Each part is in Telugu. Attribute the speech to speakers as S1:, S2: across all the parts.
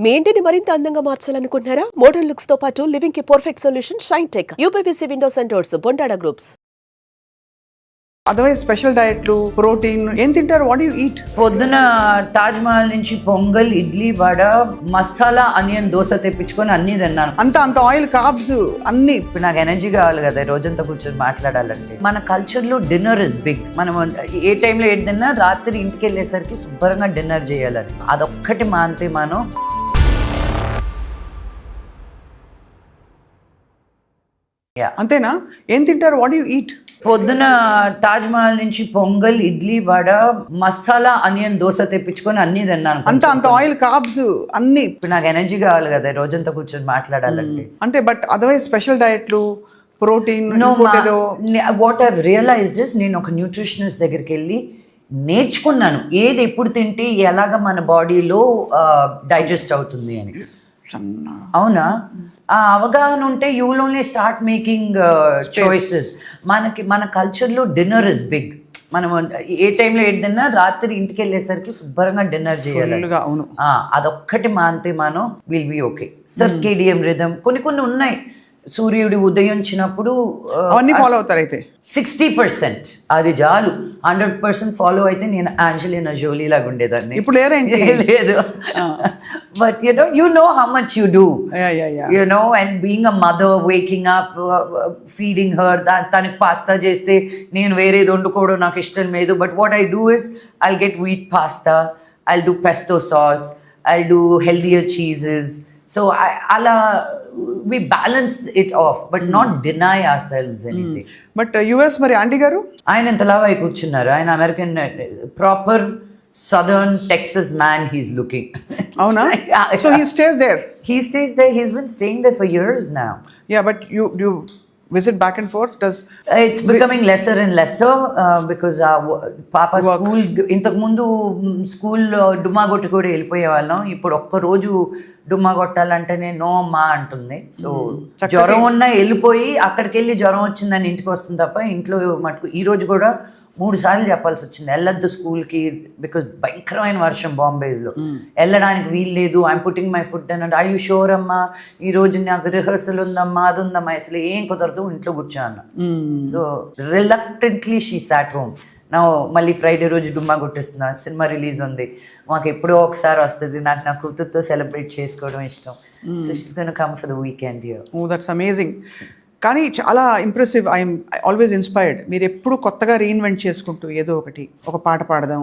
S1: మీ ఇంటిని మరింత అందంగా మార్చాలనుకుంటున్నారా? మోడర్న్ లుక్స్ తో పాటు లివింగ్ కి perfect solution shine tech UPVC windows and doors Bondada groups.
S2: Otherwise special డయట్లు ప్రోటీన్ ఏం తింటారు? What you eat?
S3: పొద్దున తాజ్ మహల్ నుంచి పొంగల్, ఇడ్లీ, వడ, మసాలా ఆనియన్ దోశ తెప్పించుకొని అన్నీ తిన్నాను.
S2: అంత ఆయిల్, కార్బ్స్ అన్ని.
S3: ఇప్పుడు నాకు ఎనర్జీ కావాలి కదా రోజంతా కూర్చొని మాట్లాడాలంటే. మన కల్చర్లో డిన్నర్ ఇస్ బిగ్. మనం ఏ టైంలో ఏది తిన్నా రాత్రి ఇంటికి వెళ్ళేసరికి శుభ్రంగా డిన్నర్ చేయాలని. అదొక్కటి మానితే మనం
S2: అంతేనా? ఏం తింటారు? What you eat?
S3: పొద్దున తాజ్ మహల్ నుంచి పొంగల్, ఇడ్లీ, వడ, మసాలా ఆనియన్ దోశ తెప్పించుకొని అన్నీ తిన్నాను.
S2: అంత ఆయిల్, కార్బ్స్ అన్ని.
S3: ఇప్పుడు నాకు ఎనర్జీ కావాలి కదా రోజంతా కూర్చొని మాట్లాడాలంటే.
S2: అంటే బట్ అదర్వైజ్ స్పెషల్ డయట్లు protein
S3: what I realized is, నేను ఒక న్యూట్రిషనిస్ట్ దగ్గరికి వెళ్ళి నేర్చుకున్నాను ఏది ఎప్పుడు తింటే ఎలాగ మన బాడీలో డైజెస్ట్ అవుతుంది అని. అవునా? ఆ అవగాహన ఉంటే you will only start making choices. మన కల్చర్లో డిన్నర్ ఇస్ బిగ్. మనం ఏ టైంలో ఏది తిన్నా రాత్రి ఇంటికి వెళ్ళేసరికి శుభ్రంగా డిన్నర్ చేయాలి. అదొక్కటి మానితే మనం will be okay. Circadian rhythm కొన్ని ఉన్నాయి. సూర్యుడు ఉదయించినప్పుడు
S2: అవన్నీ ఫాలో అవుతారు. అయితే
S3: 60% అది చాలు. 100% ఫాలో అయితే నేను ఆంజలినా జోలీ లాగా ఉండేదాన్ని.
S2: ఇప్పుడు
S3: లేదు. But you know how much you do. And being a mother, waking up, feeding her, తనకి పాస్తా చేస్తే నేను వేరేది వండుకోవడం నాకు ఇష్టం లేదు. But what I do is I'll get wheat pasta, I'll do pesto sauce, I'll do healthier cheeses. So ala we balance it off, but not deny ourselves anything.
S2: But US మరి ఆంటీ గారు
S3: ఆయన ఎంతలాగా కూర్చున్నారు. ఆయన American proper southern Texas man he's looking.
S2: అవునా? So he stays there.
S3: He's been staying there for years now.
S2: Yeah, but you visit back and forth?
S3: It's becoming lesser and lesser because Papa school ఇంతకు ముందు స్కూల్ డుమ్మా కొట్టి కూడా వెళ్ళిపోయే వాళ్ళం. ఇప్పుడు ఒక్క రోజు డుమ్మా కొట్టాలంటేనే నో అమ్మా అంటుంది. సో జ్వరం ఉన్నా వెళ్ళిపోయి అక్కడికి వెళ్ళి జ్వరం వచ్చిందని ఇంటికి వస్తుంది తప్ప ఇంట్లో మటుకు ఈ రోజు కూడా 3 సార్లు చెప్పాల్సి వచ్చింది వెళ్ళొద్దు స్కూల్కి. బికాజ్ భయంకరమైన వర్షం బాంబేస్లో, వెళ్ళడానికి వీలు లేదు. ఐఎమ్ పుట్టింగ్ మై ఫుడ్ అని అంటే, ఐ యూ షూర్ అమ్మా ఈరోజు నాకు రిహర్సల్ ఉందమ్మా, అది ఉందమ్మా, అసలు ఏం కుదరదు, ఇంట్లో కూర్చోన్నా. So reluctantly she sat home. నా మళ్ళీ ఫ్రైడే రోజు డుమ్మా కొట్టేస్తున్నా. సినిమా రిలీజ్ ఉంది, మాకు ఎప్పుడో ఒకసారి వస్తుంది. నాకు నా కూతురుతో సెలబ్రేట్ చేసుకోవడం ఇష్టం. So she's gonna come for the weekend here.
S2: Oh that's amazing. కానీ చాలా ఇంప్రెసివ్. I'm always inspired. మీరు ఎప్పుడు కొత్తగా రీఇన్వెంట్ చేసుకుంటూ ఏదో ఒకటి, ఒక పాట పాడదాం,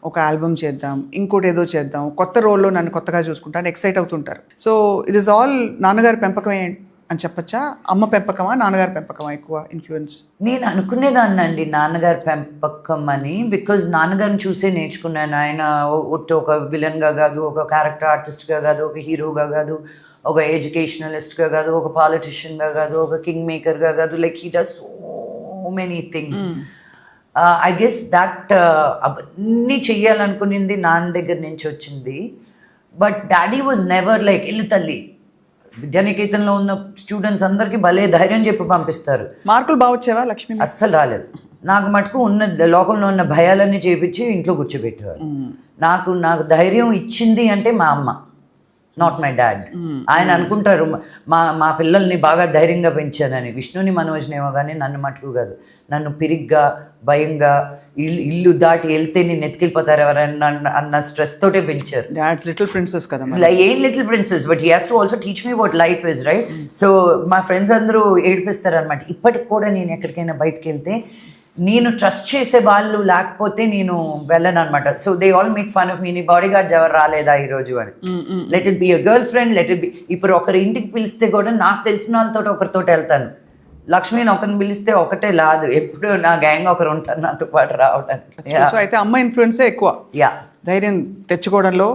S2: ఒక ఆల్బమ్ చేద్దాం, ఇంకోటి ఏదో చేద్దాం, కొత్త రోల్లో నన్ను కొత్తగా చూసుకుంటాను, ఎక్సైట్ అవుతుంటారు. సో ఇట్ ఈస్ ఆల్ నాన్నగారి పెంపకమే అని చెప్పచ్చా? అమ్మ పెంపకమా నాన్నగారి పెంపకమా ఎక్కువ ఇన్ఫ్లుయెన్స్?
S3: నేను అనుకునేదాన్ని అండి నాన్నగారి పెంపకం అని. బికాజ్ నాన్నగారిని చూసే నేర్చుకున్నాను. ఆయన ఒక విలన్గా కాదు, ఒక క్యారెక్టర్ ఆర్టిస్ట్గా కాదు, ఒక హీరోగా కాదు, ఒక ఎడ్యుకేషనలిస్ట్గా కాదు, ఒక పాలిటిషియన్గా కాదు, ఒక కింగ్ మేకర్గా కాదు. Like he does so many things. I guess that అవన్నీ చెయ్యాలనుకునింది నాన్న దగ్గర నుంచి వచ్చింది. But daddy was never like ఇల్లు తల్లి. విద్యానికేతన్లో ఉన్న స్టూడెంట్స్ అందరికీ భలే ధైర్యం చెప్పి పంపిస్తారు.
S2: మార్కులు బాగా వచ్చేవా లక్ష్మి?
S3: అస్సలు రాలేదు. నాకు మటుకు ఉన్న లోకంలో ఉన్న భయాలన్నీ చేపించి ఇంట్లో కూర్చోబెట్టేవారు. నాకు ధైర్యం ఇచ్చింది అంటే మా అమ్మ, నాట్ మై డాడ్. ఆయన అనుకుంటారు మా పిల్లల్ని బాగా ధైర్యంగా పెంచానని. విష్ణుని మనోజ్నేమో కానీ నన్ను మటుకు కాదు. నన్ను పిరిగ్గా, భయంగా, ఇల్లు దాటి వెళ్తే నేను ఎత్తుకెళ్ళిపోతారు ఎవరైనా అన్న స్ట్రెస్ తోటే పెంచారు.
S2: లిటిల్ ప్రిన్సెస్ కదా.
S3: ఏం little princess, but he has to also teach me what life is, right? So మా ఫ్రెండ్స్ అందరూ ఏడిపిస్తారు అనమాట. ఇప్పటికి కూడా నేను ఎక్కడికైనా బయటకు వెళ్తే నేను ట్రస్ట్ చేసే వాళ్ళు లేకపోతే నేను వెళ్ళను అనమాట. So they all make fun of me. నీ బాడీ గార్డ్స్ ఎవరు రాలేదా ఈరోజు అని. Let it be a girlfriend, let it be. ఇప్పుడు ఒకరి ఇంటికి పిలిస్తే కూడా నాకు తెలిసిన వాళ్ళతో ఒకరితో వెళ్తాను. లక్ష్మిని ఒకరిని పిలిస్తే ఒకటే లాదు, ఎప్పుడు నా గ్యాంగ్ ఒకరు ఉంటారు నాతో పాటు రావడానికి.
S2: సో అయితే అమ్మ ఇన్ఫ్లుయెన్సే ఎక్కువ.
S3: యా,
S2: ధైర్యం తెచ్చుకోవడంలో,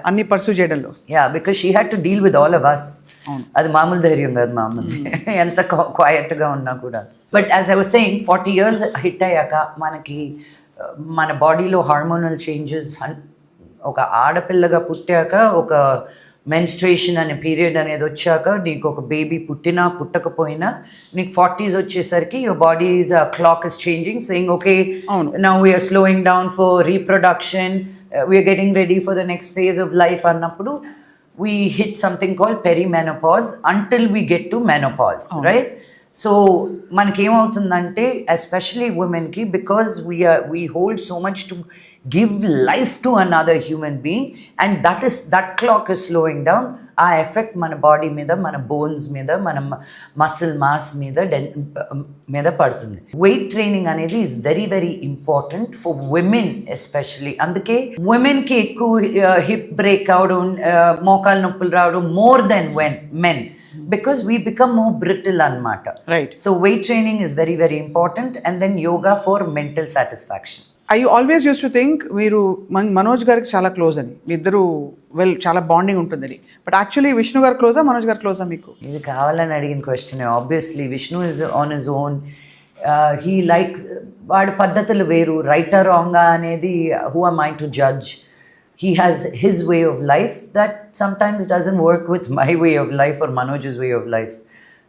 S2: అన్ని పర్సూ చేయడంలో.
S3: Yeah, because she had to deal with all of us. అది మామూలు ధైర్యం కాదు మామూలు, ఎంత క్వయట్గా ఉన్నా కూడా. But as I was saying 40 years hit అయ్యాక మనకి మన బాడీలో హార్మోనల్ చేంజెస్, ఒక ఆడపిల్లగా పుట్టాక ఒక మెన్స్ట్రేషన్ అనే పీరియడ్ అనేది వచ్చాక, నీకు ఒక బేబీ పుట్టినా పుట్టకపోయినా నీకు 40s వచ్చేసరికి your body's clock is changing, saying okay now we're slowing down for reproduction, we're getting ready for the next phase of life అన్నప్పుడు we hit something called perimenopause until we get to menopause, right? So మనకి ఏమవుతుందంటే ఎస్పెషలీ ఉమెన్కి because we hold so much to give life to another human being, and that clock is slowing down. ఆ ఎఫెక్ట్ మన బాడీ మీద, మన బోన్స్ మీద, మన మసిల్ మాస్ మీద పడుతుంది. వెయిట్ ట్రైనింగ్ అనేది is very very important for women especially. అందుకే ఉమెన్కి ఎక్కువ హిప్ బ్రేక్ అవడం, మోకాలు నొప్పులు రావడం more than men, because we become more brittle anamata.
S2: Right.
S3: So weight training is very very important, and then yoga for mental satisfaction.
S2: I always use to think మీరు మనోజ్ గారికి చాలా క్లోజ్ అని, మీ ఇద్దరు చాలా బాండింగ్ ఉంటుందని. బట్ యాక్చువల్లీ విష్ణు గారు క్లోజా, మనోజ్ గారు క్లోజా మీకు?
S3: ఇది కావాలని అడిగిన question. Obviously Vishnu is on his own. He likes, వాడి పద్ధతులు వేరు, రైటా రాంగా అనేది who am I to judge. He has his way of life that sometimes doesn't work with my way of life or Manoj's way of life.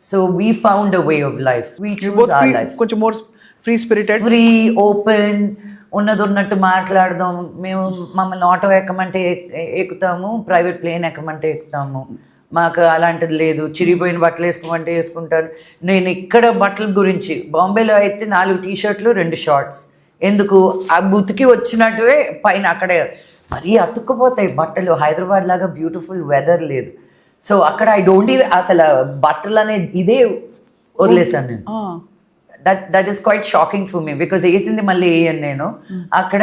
S3: So we found a way of life. We choose our life.
S2: కొంచెం more free spirited,
S3: free, open, ఉన్నది ఉన్నట్టు మాట్లాడదాం. మేము మమ్మల్ని ఆటో ఎక్కమంటే ఎక్కుతాము, ప్రైవేట్ ప్లేన్ ఎక్కమంటే ఎక్కుతాము. మాకు అలాంటిది లేదు. చిరిగిపోయిన బట్టలు వేసుకోమంటే వేసుకుంటాను. నేను ఇక్కడ బట్టల గురించి, బాంబేలో అయితే 4 టీ-షర్ట్లు 2 షార్ట్స్. ఎందుకు? ఆ బుతికి వచ్చినట్టువే పైన అక్కడే మరీ అతుక్కుపోతాయి బట్టలు. హైదరాబాద్ లాగా బ్యూటిఫుల్ వెదర్ లేదు. సో అక్కడ ఐ డోంట్ అసలు బట్టలు అనేది ఇదే వదిలేసాను నేను. That is quite shocking for me, because వేసింది మళ్ళీ వేయను నేను. అక్కడ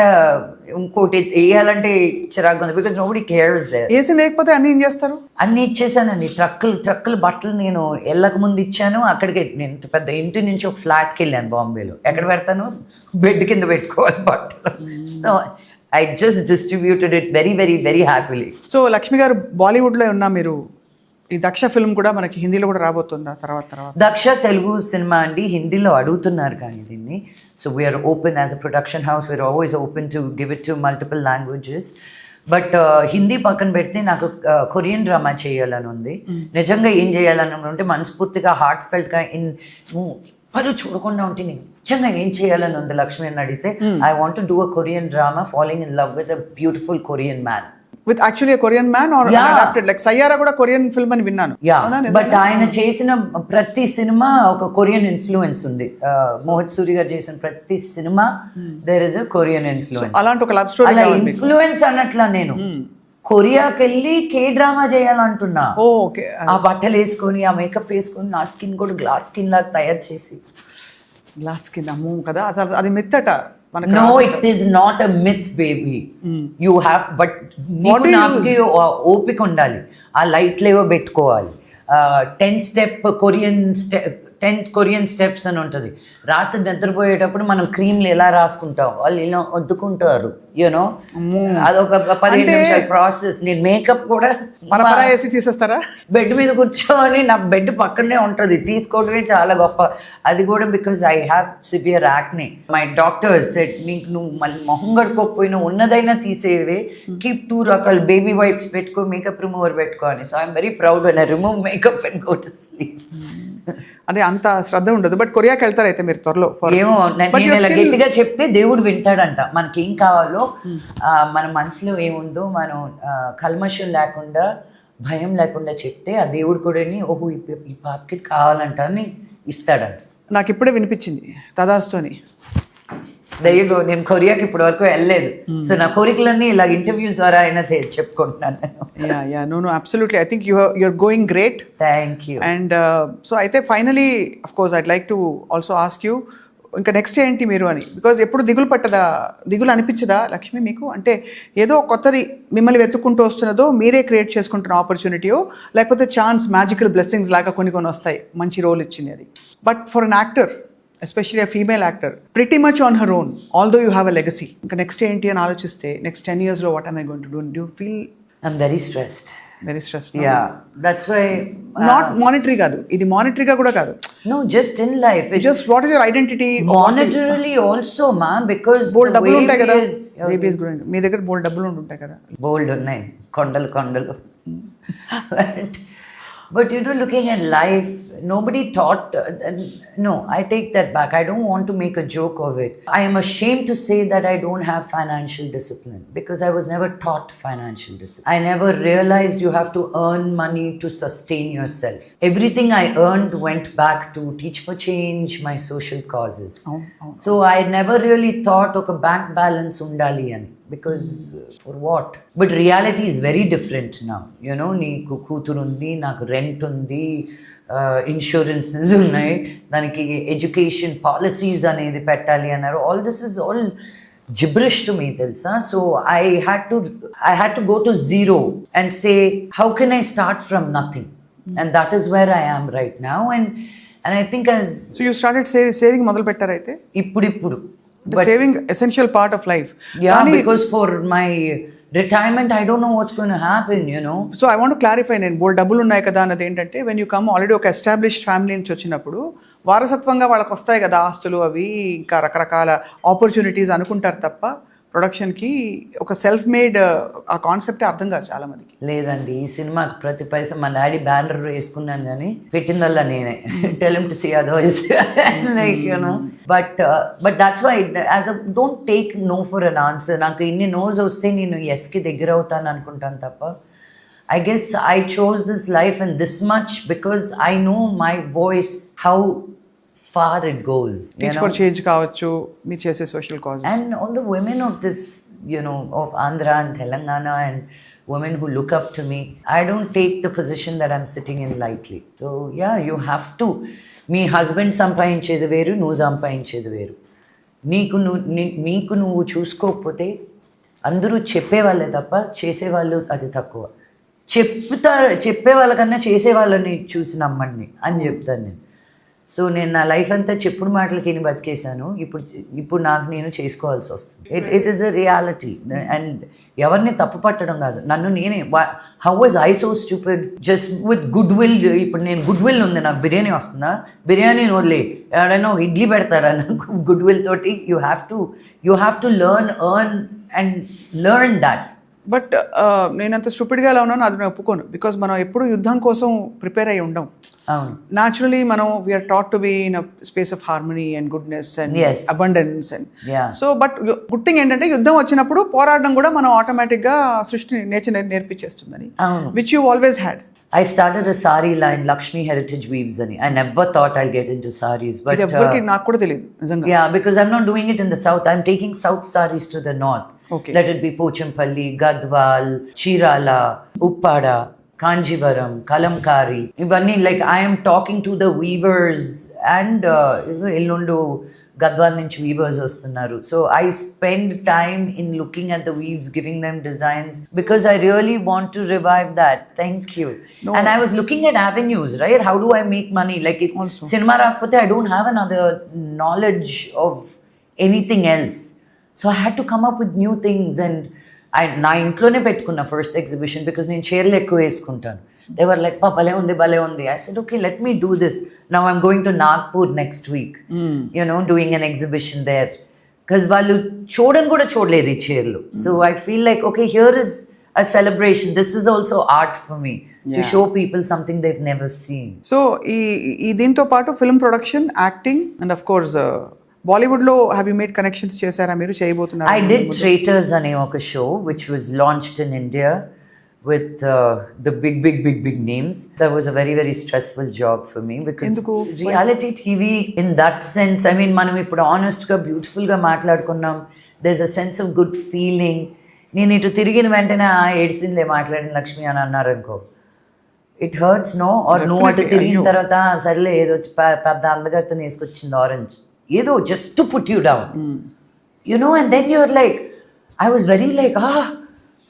S3: ఇంకోటి వేయాలంటే చిరాకు ఉంది, బికాజ్ నోబడీ కేర్స్ దేర్.
S2: వేసి లేకపోతే అన్ని ఏం చేస్తారు?
S3: అన్ని ఇచ్చేసానండి. ట్రక్కులు బట్టలు నేను వెళ్ళక ముందు ఇచ్చాను. అక్కడికి నేను పెద్ద ఇంటి నుంచి ఒక ఫ్లాట్కి వెళ్ళాను బాంబేలో. ఎక్కడ పెడతాను? బెడ్ కింద పెట్టుకోవాలి బట్టలు. So I just distributed it very very very happily.
S2: So Lakshmi గారు, బాలీవుడ్లో ఉన్న మీరు, ఈ దక్ష ఫిల్మ్ కూడా మనకి హిందీలో కూడా రాబోతుందా తర్వాత?
S3: దక్ష తెలుగు సినిమా అండి, హిందీలో అడుగుతున్నారు కానీ దీన్ని. So we're open as a production house, we're always open to give it to multiple languages. But Hindi పక్కన పెడితే నాకు కొరియన్ డ్రామా చేయాలని ఉంది. నిజంగా ఏం చేయాలని ఉంటే మనస్ఫూర్తిగా హార్ట్ ఫెల్ట్గా ఎవరు చూడకుండా ఉంటే నేను నిజంగా ఏం చేయాలని ఉంది లక్ష్మి అని అడిగితే, I want to do a Korean drama following in love with a beautiful Korean man.
S2: With actually Korean man are adapted like Saiyaara కూడా కొరియన్ ఫిల్మ్ అని విన్నాను.
S3: యా, బట్ ఆయన చేసిన ప్రతి సినిమా ఒక కొరియన్ ఇన్ఫ్లుయెన్స్ ఉంది. మోహిత్ సూరి గారు చేసిన ప్రతి cinema there is a Korean influence.
S2: అలాంటి ఒక లవ్ స్టోరీ.
S3: అలా ఇన్ఫ్లుయెన్స్ అన్నట్లా నేను కొరియాకి వెళ్ళి కే-డ్రామా చేయాలంటున్నా. ఆ బట్టలు వేసుకొని, ఆ మేకప్ వేసుకొని, నా స్కిన్ కూడా గ్లాస్ స్కిన్ లాగా తయారు చేసి.
S2: గ్లాస్ స్కిన్ అమ్మో కదా, అది మిత్ అట.
S3: No, it is not a myth, baby. You have, but నీకు నాకు ఓపిక ఉండాలి. ఆ లైట్లు ఏవో పెట్టుకోవాలి. 10 కొరియన్ స్టెప్స్ అని ఉంటుంది. రాత్రి నిద్రపోయేటప్పుడు మనం క్రీమ్లు ఎలా రాసుకుంటాం, వాళ్ళు ఇలా వద్దుకుంటారు. యూనో, అదొక 15 నిమిషాల ప్రాసెస్. నేను మేకప్ కూడా
S2: తీసేస్తారా?
S3: బెడ్ మీద కూర్చొని, నా బెడ్ పక్కనే ఉంటుంది, తీసుకోవడమే చాలా గొప్ప. అది కూడా because I have severe acne. My doctors said, నీకు నువ్వు మళ్ళీ మొహం గడుకోకపోయినా ఉన్నదైనా తీసేవే, కీప్ 2 రకాల బేబీ వైప్స్ పెట్టుకో, మేకప్ రిమూవర్ పెట్టుకో అని. So I'm very proud when I remove makeup and go to sleep.
S2: అంటే అంత శ్రద్ధ ఉండదు. బట్ కొరియాకి వెళ్తారు అయితే మీరు త్వరలో?
S3: ఏమో, నేను ఇలా గట్టిగా చెప్తే దేవుడు వింటాడంట. మనకేం కావాలో, మన మనసులో ఏముందో మనం కల్మషం లేకుండా, భయం లేకుండా చెప్తే ఆ దేవుడు కూడా ఓహో ఈ పాపకి కావాలంట అని ఇస్తాడంట.
S2: నాకు ఇప్పుడే వినిపించింది తదాస్తోని.
S3: దయ్యగో, నేను కొరియాకి ఇప్పటి వరకు వెళ్ళలేదు. సో నా కోరికలన్నీ ఇలా ఇంటర్వ్యూస్ ద్వారా అయినా చెప్పుకుంటున్నాను.
S2: No, absolutely. I think you're going great.
S3: Thank you.
S2: And so అయితే finally of course I'd like to also ask you, ఇంకా నెక్స్ట్ ఏంటి మీరు అని. బికాజ్ ఎప్పుడు దిగులు అనిపించదా లక్ష్మి మీకు? అంటే ఏదో కొత్తది మిమ్మల్ని వెతుక్కుంటూ వస్తున్నదో, మీరే క్రియేట్ చేసుకుంటున్న ఆపర్చునిటీయో, లేకపోతే ఛాన్స్, మ్యాజికల్ బ్లెస్సింగ్స్ లాగా కొన్ని వస్తాయి, మంచి రోల్ ఇచ్చింది అది. But for an actor, especially a female actor, pretty much on her own, although you have a legacy. ఇంకా నెక్స్ట్ ఏంటి అని ఆలోచిస్తే, నెక్స్ట్ 10 yearsలో what I'm I going to do? Do you feel?
S3: I'm very stressed.
S2: Very stressed.
S3: Yeah, that's why.
S2: Not monetary కాదు, ఇది మానిటరీగా కూడా కాదు.
S3: No, just in life.
S2: Just what is your identity?
S3: Monetarily also, ma, because
S2: bold డబ్బులు ఉంటాయి కదా. Baby is growing. మీ దగ్గర bold డబ్బులు ఉంటాయి కదా.
S3: Bold ఉన్నాయి, కొండలు. But you know, looking at life, nobody taught, no, I take that back. I don't want to make a joke of it. I am ashamed to say that I don't have financial discipline because I was never taught financial discipline. I never realized you have to earn money to sustain yourself. Everything I earned went back to Teach for Change, my social causes. So I never really thought oka bank balance undali ani. Because for what? But reality is very different now. You know, నీకు కూతురు ఉంది, నాకు రెంట్ ఉంది, ఇన్సూరెన్సెస్ ఉన్నాయి, దానికి ఎడ్యుకేషన్ పాలసీస్ అనేది పెట్టాలి అన్నారు. All this is all gibberish to me, తెలుసా. So I had to go to zero and say, how can I start from nothing? And that is where I am right now. And I think as
S2: so you started saving మొదలు పెట్టారైతే?
S3: ఇప్పుడు
S2: saving essential part of life.
S3: yeah, because for my retirement I don't know what's going to happen, you know.
S2: So I want clarify, నేను బోల్ డబ్బులు ఉన్నాయి కదా అన్నది ఏంటంటే, వెన్ యూ కమ్ ఆల్రెడీ ఒక ఎస్టాబ్లిష్డ్ ఫ్యామిలీ నుంచి వచ్చినప్పుడు వారసత్వంగా వాళ్ళకి వస్తాయి కదా ఆస్తులు, అవి ఇంకా రకరకాల ఆపర్చునిటీస్ అనుకుంటారు తప్ప ప్రొడక్షన్కి ఒక సెల్ఫ్ మేడ్ ఆ కాన్సెప్టే అర్థం కాదు చాలా మందికి.
S3: లేదండి, ఈ సినిమాకి ప్రతి పైసా మా డాడీ బ్యానర్ వేసుకున్నాను కానీ పెట్టిందల్లా నేనే. Tell him to see otherwise like you know. But that's why as a don't take no for an answer. నాకు ఇన్ని నోస్ వస్తే నేను ఎస్కి దగ్గర అవుతాను అనుకుంటాను తప్ప, I guess I chose this life and this much because I know my voice, how far it goes.
S2: Teach for change కావచ్చు, మీరు చేసే social cause.
S3: And all the women of this, you know, of Andhra and Telangana and women who look up to me, I don't take the position that I'm sitting in lightly. So yeah, you have to. మీ హస్బెండ్ సంపాదించేది వేరు, నువ్వు సంపాదించేది వేరు. నీకు నువ్వు చూసుకోకపోతే అందరూ చెప్పేవాళ్ళే తప్ప చేసేవాళ్ళు అది తక్కువ. చెప్పే వాళ్ళకన్నా చేసే వాళ్ళని చూసి నమ్మండి అని చెప్తాను నేను. సో నేను నా లైఫ్ అంతా చెప్పుడు మాటలకి బతికేశాను. ఇప్పుడు నాకు నేను చేసుకోవాల్సి వస్తుంది. It is a reality. And ఎవరిని తప్పు పట్టడం కాదు, నన్ను నేనే. How was I so stupid just with good will. ఇప్పుడు నేను గుడ్ విల్ ఉంది, నాకు బిర్యానీ వస్తుందా, బిర్యానీ వదిలే ఎవడైనా ఇడ్లీ పెడతాడా నాకు గుడ్ విల్ తోటి. You have to earn and learn that.
S2: But నేనంత స్టూపిడ్గా ఎలా ఉన్నాను అది నేను ఒప్పుకోను. బికాస్ మనం ఎప్పుడు యుద్ధం కోసం ప్రిపేర్ అయ్యి ఉండం.
S3: అవును,
S2: న్యాచురలీ మనం we are taught to be in a space of harmony and goodness and abundance and so. But good thing ఏంటంటే యుద్ధం వచ్చినప్పుడు పోరాడడం కూడా మనం ఆటోమేటిక్గా సృష్టి నేచర్ నేర్పించేస్తుందని, which you always had.
S3: I started a sari line, Lakshmi Heritage Weaves ani. I never thought I'll get into saris, but
S2: నాకు కూడా తెలియదు నిజంగా.
S3: Yeah, because I'm not doing it in the south. I'm taking south saris to the north.
S2: Okay.
S3: Let it be Pochampalli, Gadwal, Chirala, Uppada, Kanjivaram, Kalamkari. Ivanni, like I am talking to the weavers and Illundu Gadwal nunchi weavers vastunaru. So I spend time in looking at the weaves, giving them designs because I really want to revive that. Thank you.
S2: No.
S3: And I was looking at avenues, right? How do I make money? Like if
S2: Also.
S3: cinema rakapothe, I don't have another knowledge of anything else. So I had to come up with new things. And నా ఇంట్లోనే పెట్టుకున్న ఫస్ట్ ఎగ్జిబిషన్ బికాస్ నేను చీరలు ఎక్కువ వేసుకుంటాను. They were like, భలే ఉంది. I said, okay, let me do this. Now I'm going to Nagpur next week, you know, doing an exhibition there. Because వాళ్ళు చూడలేదు ఈ చీరలు. So I feel like, okay, here is a celebration. This is also art for me. To show people something they've never seen.
S2: So ఈ దీంతో పాటు film production, acting and of course Bollywood లో హ్యావ్ యూ మేడ్ కనెక్షన్స్ చేశారా మీరు? చేయబోతున్నారు?
S3: I did Traitors అనే ఒక show which was launched in India with the big names. That was a very, very stressful job for me because reality TV in that sense, I mean, manam ippudu honest ga beautiful ga maatladukunnam. There's a sense of good feeling. నేను ఇటు తిరిగిన వెంటనే ఏడ్సిందిలే మాట్లాడిన లక్ష్మి అని అన్నారు అనుకో, ఇట్ హర్ట్స్ నో. ఆర్ నువ్వు అటు తిరిగిన తర్వాత సర్లే ఏదో పెద్ద అందగారితో వేసుకొచ్చింది ఆరెంజ్, ఏదో just to put you down, you know. And then you're like, I was very like,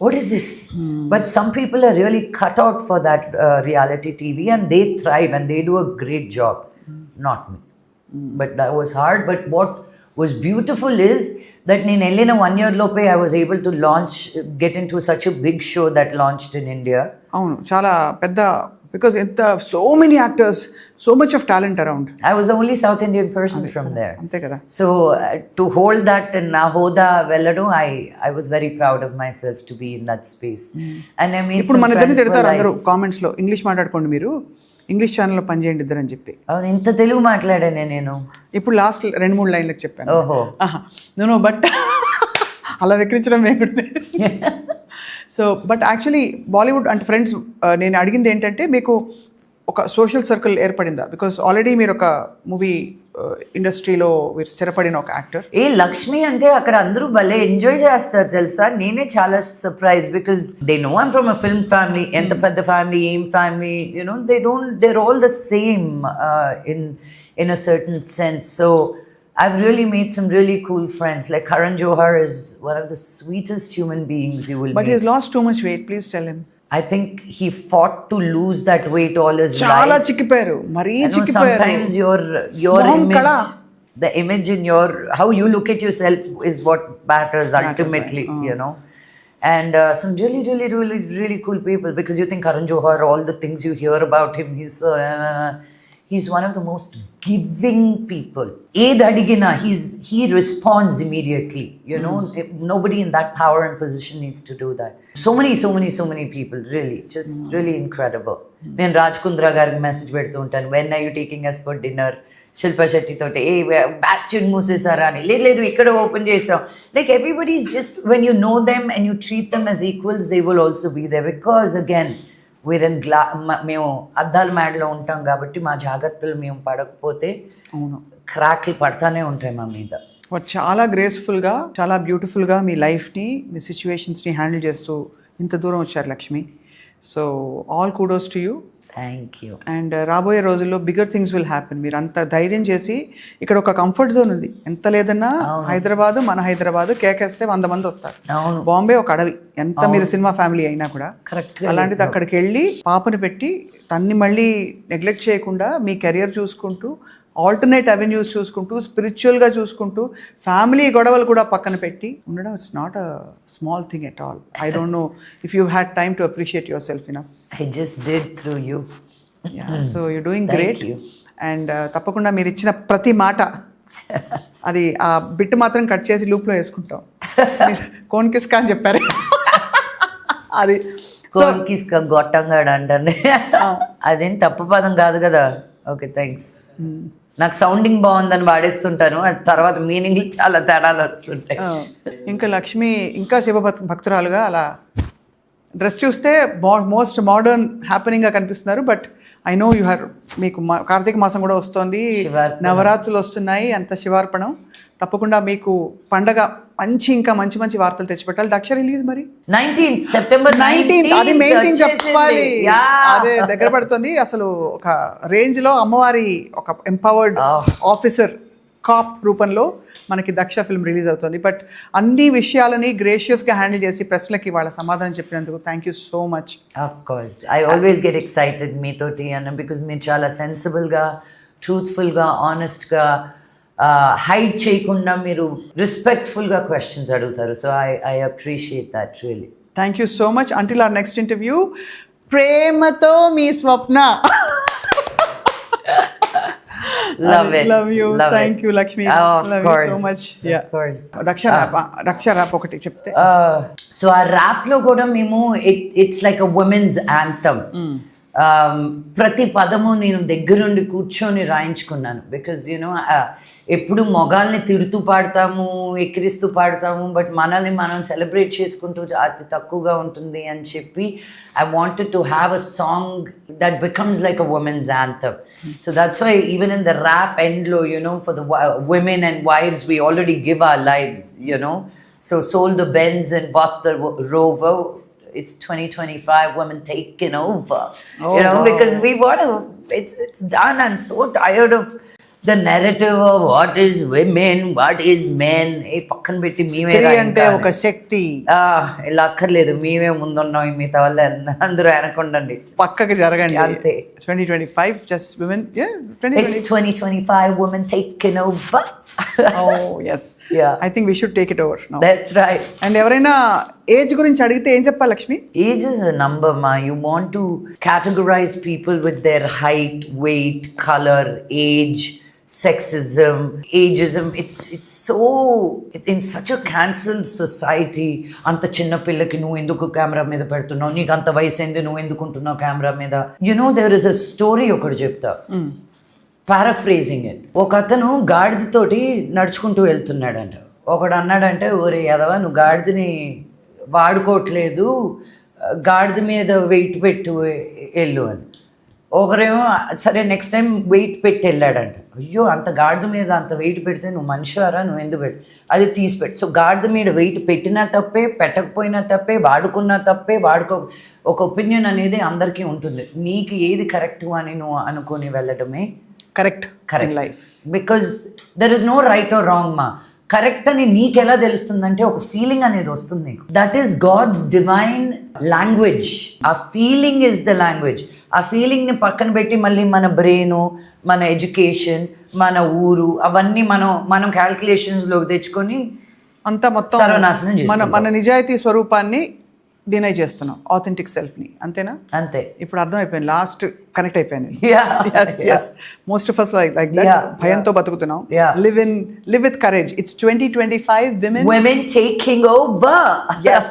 S3: what is this? But some people are really cut out for that reality TV and they thrive and they do a great job. Not me. But that was hard. But what was beautiful is that in 1 year lope I was able to get into such a big show that launched in India.
S2: అవును, చాలా పెద్ద, because so many actors, so much of talent around.
S3: I was the only South Indian person from there.
S2: అంతే కదా.
S3: So to hold that in Nahoda Velladu, I was very proud of myself to be in that space. And I made
S2: ఇప్పుడు
S3: some
S2: మన ఇద్దరిని
S3: friends for
S2: తిడతారు
S3: life.
S2: అందరూ కామెంట్స్ లో, ఇంగ్లీష్ మాట్లాడుకోండి మీరు, ఇంగ్లీష్ ఛానల్లో పనిచేయండి ఇద్దరని చెప్పి.
S3: అవును, ఇంత తెలుగు మాట్లాడానే నేను.
S2: ఇప్పుడు లాస్ట్ 2-3 లైన్లకు చెప్పాను.
S3: ఓహో.
S2: నో బట్ అలా విక్రించడం వేయకుండా. సో బట్ యాక్చువల్లీ బాలీవుడ్ అంటే ఫ్రెండ్స్, నేను అడిగింది ఏంటంటే మీకు ఒక సోషల్ సర్కిల్ ఏర్పడిందా? బికాస్ ఆల్రెడీ మీరు ఒక మూవీ ఇండస్ట్రీలో మీరు స్థిరపడిన ఒక యాక్టర్.
S3: ఏ లక్ష్మి అంటే అక్కడ అందరూ భలే ఎంజాయ్ చేస్తారు తెలుసా. నేనే చాలా surprise because they know I'm from a film family. ఎంత పెద్ద ఫ్యామిలీ, ఏం family, you know they're all the same in a certain sense. So I've really made some really cool friends. Like Karan Johar is one of the sweetest human beings you will
S2: But
S3: meet.
S2: he's lost too much weight. Please tell him.
S3: I think he fought to lose that weight all his
S2: చాలా
S3: life.
S2: చిక్కిపోయారు, మరీ
S3: I know
S2: చిక్కిపోయారు.
S3: sometimes your
S2: మొహం
S3: image,
S2: కళ.
S3: the image in your, how you look at yourself is what matters ultimately,
S2: right.
S3: you know. And some really cool people, because you think Karan Johar, all the things you hear about him, he's one of the most giving people. Adigina, he responds immediately, you know. If nobody in that power and position needs to do that. So many people, really, just really incredible. నేను రాజ్ కుంద్రా గారికి మెసేజ్ పెడుతూ ఉంటాను, when are you taking us for dinner. Shilpa Shetty తోటి బాస్టియన్ మూసేసారా అని, లేదు ఇక్కడ ఓపెన్ చేసాం. Like everybody is just, when you know them and you treat them as equals, they will also be there. Because again we're in మేము అద్దాల మేడలో ఉంటాం కాబట్టి మా జాగ్రత్తలు మేము పడకపోతే
S2: అవును,
S3: క్రాక్లు పడతానే ఉంటాయి మా మీద.
S2: చాలా గ్రేస్ఫుల్గా, చాలా బ్యూటిఫుల్గా మీ లైఫ్ని, మీ సిచ్యువేషన్స్ని హ్యాండిల్ చేస్తూ ఇంత దూరం వచ్చారు Lakshmi. So all kudos to you.
S3: Thank you.
S2: And రాబోయే రోజుల్లో బిగ్గర్ థింగ్స్ విల్ హ్యాపెన్. మీరు అంత ధైర్యం చేసి, ఇక్కడ ఒక కంఫర్ట్ జోన్ ఉంది, ఎంత లేదన్నా హైదరాబాదు, మన హైదరాబాదు కేకేస్తే 100 మంది వస్తారు.
S3: అవును,
S2: బాంబే ఒక అడవి, ఎంత మీరు సినిమా ఫ్యామిలీ అయినా కూడా.
S3: కరెక్ట్.
S2: అలాంటిది అక్కడికి వెళ్ళి పాపని పెట్టి తన్ని మళ్ళీ నెగ్లెక్ట్ చేయకుండా మీ కెరియర్ చూసుకుంటూ, ఆల్టర్నేట్ అవెన్యూస్ చూసుకుంటూ, స్పిరిచువల్గా చూసుకుంటూ, ఫ్యామిలీ గొడవలు కూడా పక్కన పెట్టి ఉండడం, it's not a small thing at all. I don't know if you had time to appreciate your self enough.
S3: I just did through you.
S2: So you doing great.
S3: you.
S2: And తప్పకుండా మీరు ఇచ్చిన ప్రతి మాట, అది ఆ బిట్ మాత్రం కట్ చేసి లూప్లో వేసుకుంటాం. కోన్ కిస్కా అని చెప్పారు అది.
S3: కోన్కిస్క గొట్టంగాడు అంటాను. అదేం తప్పు పదం కాదు కదా. Okay, thanks. నాకు సౌండింగ్ బాగుందని వాడేస్తుంటాను, అది తర్వాత మీనింగ్ చాలా తేడాలు వస్తుంటాయి.
S2: ఇంకా లక్ష్మి ఇంకా శివ భక్తురాలుగా అలా డ్రెస్ చూస్తే మోస్ట్ మోడర్న్ హ్యాపెనింగ్గా కనిపిస్తున్నారు. But I know you have, మీకు కార్తీక మాసం కూడా వస్తుంది, నవరాత్రులు వస్తున్నాయి, అంత శివార్పణం. తప్పకుండా మీకు పండగ ఇంకా మంచి వార్తలు తెచ్చిపెట్టాలి. దక్ష రిలీజ్ మరి
S3: 19th సెప్టెంబర్
S2: 19th, అది మెయిన్ థింగ్ చెప్పాలి. అదే దగ్గర పడుతుంది. అసలు ఒక రేంజ్ లో అమ్మవారి ఒక ఎంపవర్డ్ ఆఫీసర్ కాప్ రూపంలో మనకి దక్ష ఫిల్మ్ రిలీజ్ అవుతుంది. బట్ అన్ని విషయాలని గ్రేషియస్గా హ్యాండిల్ చేసి ప్రశ్నలకి వాళ్ళ సమాధానం చెప్పినందుకు thank you so much.
S3: Of course, I always get excited మీతోటి అన్న, బికాజ్ మీరు చాలా సెన్సిబుల్గా, ట్రూత్ఫుల్గా, ఆనెస్ట్గా, హైడ్ చేయకుండా మీరు రెస్పెక్ట్ఫుల్గా క్వశ్చన్స్ అడుగుతారు. So I appreciate that really.
S2: Thank you so much. Until our next interview, ప్రేమతో మీ స్వప్న.
S3: Love it.
S2: Love you. Thank you, Lakshmi.
S3: Of
S2: love
S3: course.
S2: you so much. Yeah.
S3: Of course.
S2: రక్ష ర్యాప్ ఒకటి చెప్తే.
S3: సో ఆ ర్యాప్ లో కూడా మేము it's like a women's anthem. ప్రతి పదము నేను దగ్గరుండి కూర్చొని రాయించుకున్నాను. బికాజ్ యూనో ఎప్పుడు మొగాల్ని తిడుతూ పాడతాము, ఎక్కిరిస్తూ పాడతాము, బట్ మనల్ని మనం సెలబ్రేట్ చేసుకుంటూ అతి తక్కువగా ఉంటుంది అని చెప్పి I wanted to have a song that becomes like a women's anthem. So that's why even in the rap ఎండ్లో you know for the women and wives we already give our lives, you know. So sold the Benz and bought the Rover. It's 2025, women taking over. You know, wow. Because we want to, it's done. I'm so tired of the narrative of what is women, what is men. ఏ పక్కన పెట్టి మేమే
S2: అంటే ఒక శక్తి
S3: ఇలా అక్కర్లేదు, మేమే ముందున్నాం, మిగతా వాళ్ళ అందరూ వెనకుండండి,
S2: పక్కకి జరగండి.
S3: అంతే.
S2: 2025 just women, yeah,
S3: It's 2025, women taking over.
S2: Oh yes,
S3: yeah,
S2: I think we should take it over now.
S3: That's right.
S2: And ఎవరైనా ఏజ్ గురించి అడిగితే ఏం చెప్పాలి Lakshmi?
S3: Age is a number, ma. You want to categorize people with their height, weight, color, age, sexism, ageism. It's so in such a cancelled society. అంత చిన్న పిల్లకి నువ్వు ఎందుకు కెమెరా మీద పెడుతున్నావు, నీకు అంత వయసు ఏంది, నువ్వు ఎందుకుంటున్నావు కెమెరా మీద. దేర్ ఇస్ అ స్టోరీ ఒకటి చెప్తా, పారాఫ్రేజింగ్ ఇట్. ఒక అతను గాడిదతోటి నడుచుకుంటూ వెళ్తున్నాడంట. ఒకడు అన్నాడంటే, ఓరే ఎదవా నువ్వు గాడిదని వాడుకోవట్లేదు, గాడిద మీద వెయిట్ పెట్టు వెళ్ళు అని. ఒకరేమో సరే నెక్స్ట్ టైం వెయిట్ పెట్టి వెళ్ళాడంట. అయ్యో అంత గాడిద మీద అంత వెయిట్ పెడితే నువ్వు మనిషివారా, నువ్వు ఎందుకు పెట్టు, అది తీసిపెట్టు. సో గాడిద మీద వెయిట్ పెట్టినా తప్పే, పెట్టకపోయినా తప్పే, వాడుకున్నా తప్పే, ఒక ఒపీనియన్ అనేది అందరికీ ఉంటుంది. నీకు ఏది కరెక్ట్ అని నువ్వు అనుకొని వెళ్ళడమే
S2: correct life.
S3: Because there is no right or wrong మా. కరెక్ట్ అని నీకెలా తెలుస్తుందంటే ఒక ఫీలింగ్ అనేది వస్తుంది. That is God's divine language. ఆ ఫీలింగ్ ఇస్ ద లాంగ్వేజ్. ఆ ఫీలింగ్ని పక్కన పెట్టి మళ్ళీ మన బ్రెయిన్, మన ఎడ్యుకేషన్, మన ఊరు అవన్నీ మనం క్యాల్కులేషన్స్లోకి తెచ్చుకొని
S2: అంతా మొత్తం
S3: సర్వనాశనం చేస్తాం.
S2: మన నిజాయితీ స్వరూపాన్ని డినై చేస్తున్నాం, ఆథెంటిక్ సెల్ఫ్ని. అంతేనా?
S3: అంతే.
S2: ఇప్పుడు అర్థమైపోయింది, లాస్ట్ కనెక్ట్ అయిపోయాను.
S3: Yeah.
S2: Most of us like that. భయంతో బతుకుతున్నాం. Live with courage. It's 2025 women
S3: taking over.
S2: Yes.